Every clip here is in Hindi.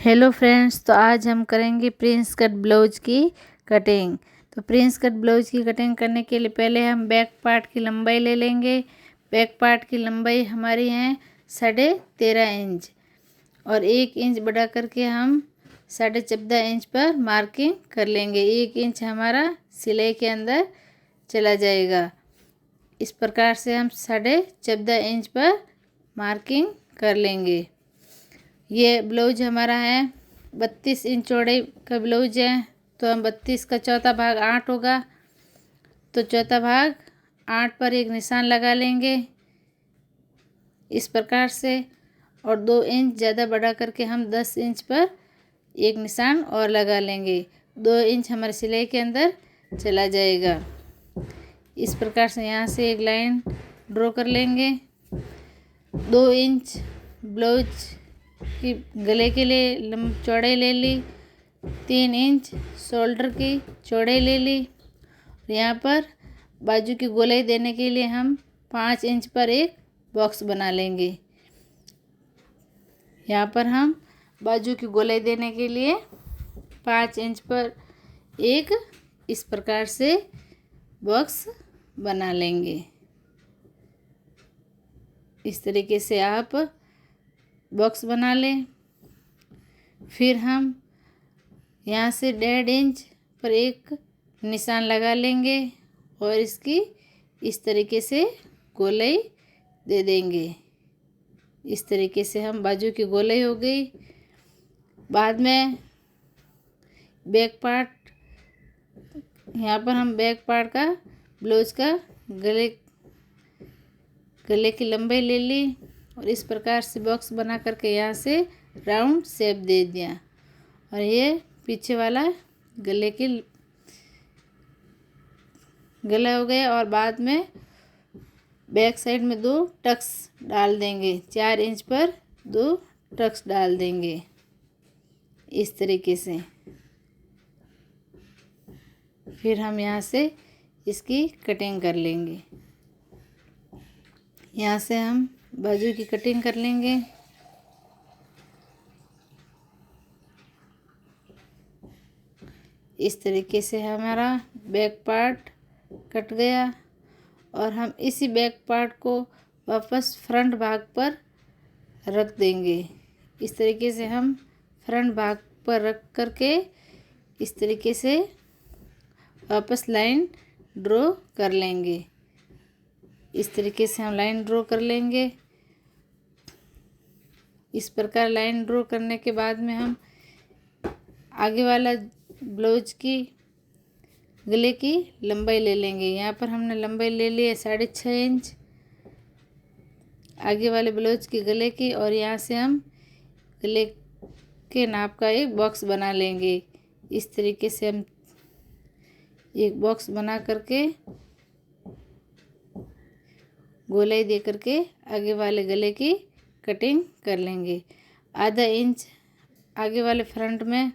हेलो फ्रेंड्स, तो आज हम करेंगे प्रिंस कट ब्लाउज की कटिंग। तो प्रिंस कट ब्लाउज की कटिंग करने के लिए पहले हम बैक पार्ट की लंबाई ले लेंगे। बैक पार्ट की लंबाई हमारी है 13.5 इंच और 1 इंच बढ़ा करके हम 14.5 इंच पर मार्किंग कर लेंगे। 1 इंच हमारा सिलाई के अंदर चला जाएगा। इस प्रकार से हम 14.5 इंच पर मार्किंग कर लेंगे। ये ब्लाउज हमारा है 32 इंच चौड़ाई का ब्लाउज है। तो हम 32 का चौथा भाग 8 होगा, तो चौथा भाग 8 पर एक निशान लगा लेंगे इस प्रकार से। और 2 इंच ज़्यादा बढ़ा करके हम 10 इंच पर एक निशान और लगा लेंगे। 2 इंच हमारे सिलाई के अंदर चला जाएगा। इस प्रकार से यहाँ से एक लाइन ड्रॉ कर लेंगे। 2 इंच ब्लाउज की गले के लिए चौड़ाई ले ली, 3 इंच शोल्डर की चौड़ाई ले ली। यहाँ पर बाजू की गोलाई देने के लिए हम 5 इंच पर एक बॉक्स बना लेंगे। यहाँ पर हम बाजू की गोलाई देने के लिए 5 इंच पर एक इस प्रकार से बॉक्स बना लेंगे। इस तरीके से आप बॉक्स बना लें। फिर हम यहाँ से 1.5 इंच पर एक निशान लगा लेंगे और इसकी इस तरीके से गोलाई दे देंगे। इस तरीके से हम बाजू की गोलाई हो गई। बाद में बैक पार्ट, यहाँ पर हम बैक पार्ट का ब्लाउज का गले की लंबाई ले ली और इस प्रकार से बॉक्स बना करके यहाँ से राउंड शेप दे दिया। और ये पीछे वाला गला हो गया। और बाद में बैक साइड में 2 टक्स डाल देंगे। 4 इंच पर 2 टक्स डाल देंगे इस तरीके से। फिर हम यहाँ से इसकी कटिंग कर लेंगे। यहाँ से हम बाजू की कटिंग कर लेंगे। इस तरीके से हमारा बैक पार्ट कट गया और हम इसी बैक पार्ट को वापस फ्रंट भाग पर रख देंगे। इस तरीके से हम फ्रंट भाग पर रख करके इस तरीके से वापस लाइन ड्रॉ कर लेंगे। इस तरीके से हम लाइन ड्रॉ कर लेंगे। इस प्रकार लाइन ड्रॉ करने के बाद में हम आगे वाला ब्लाउज की गले की लंबाई ले लेंगे। यहाँ पर हमने लंबाई ले ली है 6.5 इंच आगे वाले ब्लाउज की गले की। और यहाँ से हम गले के नाप का एक बॉक्स बना लेंगे। इस तरीके से हम एक बॉक्स बना करके गोलाई दे करके आगे वाले गले की कटिंग कर लेंगे। आधा इंच आगे वाले फ्रंट में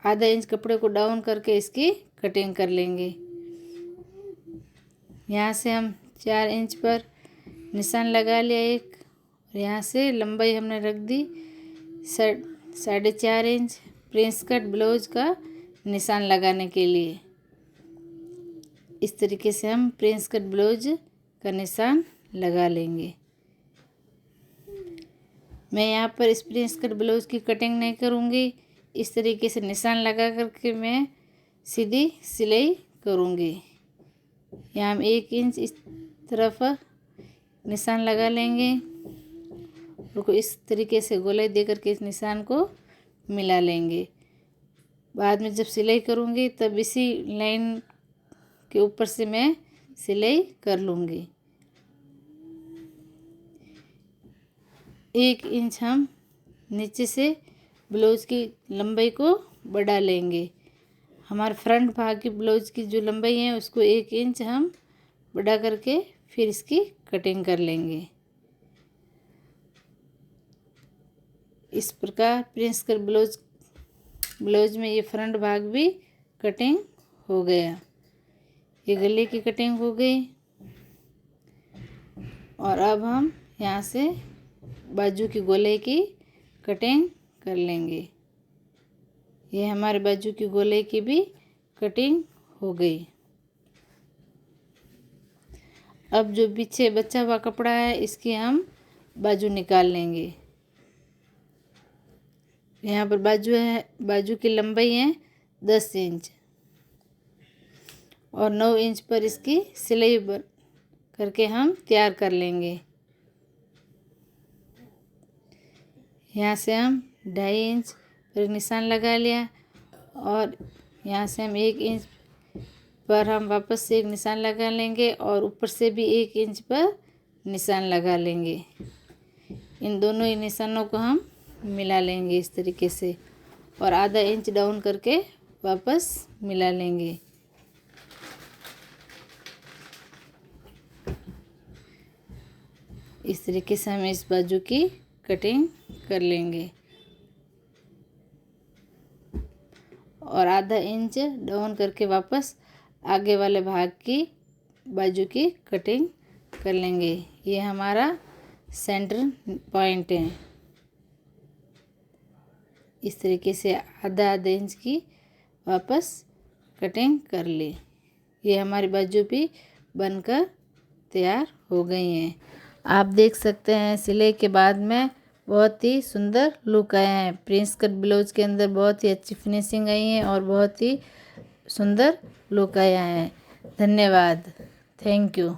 आधा इंच कपड़े को डाउन करके इसकी कटिंग कर लेंगे। यहाँ से हम 4 इंच पर निशान लगा लिया एक। और यहाँ से लंबाई हमने रख दी 4.5 इंच प्रिंस कट ब्लाउज का निशान लगाने के लिए। इस तरीके से हम प्रिंस कट ब्लाउज का निशान लगा लेंगे। मैं यहाँ पर इस प्रिंस कट ब्लाउज की कटिंग नहीं करूँगी। इस तरीके से निशान लगा करके मैं सीधी सिलाई करूँगी। यहाँ हम 1 इंच इस तरफ निशान लगा लेंगे और इस तरीके से गोलाई दे करके इस निशान को मिला लेंगे। बाद में जब सिलाई करूँगी तब इसी लाइन के ऊपर से मैं सिलाई कर लूँगी। 1 इंच हम नीचे से ब्लाउज की लंबाई को बढ़ा लेंगे। हमारे फ्रंट भाग की ब्लाउज की जो लंबाई है उसको 1 इंच हम बढ़ा करके फिर इसकी कटिंग कर लेंगे। इस प्रकार प्रिंस कट ब्लाउज में ये फ्रंट भाग भी कटिंग हो गया। ये गले की कटिंग हो गई। और अब हम यहाँ से बाजू की गोलाई की कटिंग कर लेंगे। ये हमारे बाजू की गोले की भी कटिंग हो गई। अब जो पीछे बचा हुआ कपड़ा है इसकी हम बाजू निकाल लेंगे। यहाँ पर बाजू है, बाजू की लंबाई है 10 इंच और 9 इंच पर इसकी सिलाई करके हम तैयार कर लेंगे। यहाँ से हम 2.5 इंच पर निशान लगा लिया और यहाँ से हम 1 इंच पर हम वापस से एक निशान लगा लेंगे और ऊपर से भी 1 इंच पर निशान लगा लेंगे। इन दोनों ही निशानों को हम मिला लेंगे इस तरीके से और आधा इंच डाउन करके वापस मिला लेंगे। इस तरीके से हम इस बाजू की कटिंग कर लेंगे और आधा इंच डाउन करके वापस आगे वाले भाग की बाजू की कटिंग कर लेंगे। ये हमारा सेंटर पॉइंट है। इस तरीके से आधा इंच की वापस कटिंग कर ले। ये हमारी बाजू भी बनकर तैयार हो गई हैं। आप देख सकते हैं सिलाई के बाद में बहुत ही सुंदर लुक आया है। प्रिंस कट ब्लाउज के अंदर बहुत ही अच्छी फिनिशिंग आई है और बहुत ही सुंदर लुक आया है। धन्यवाद। Thank you.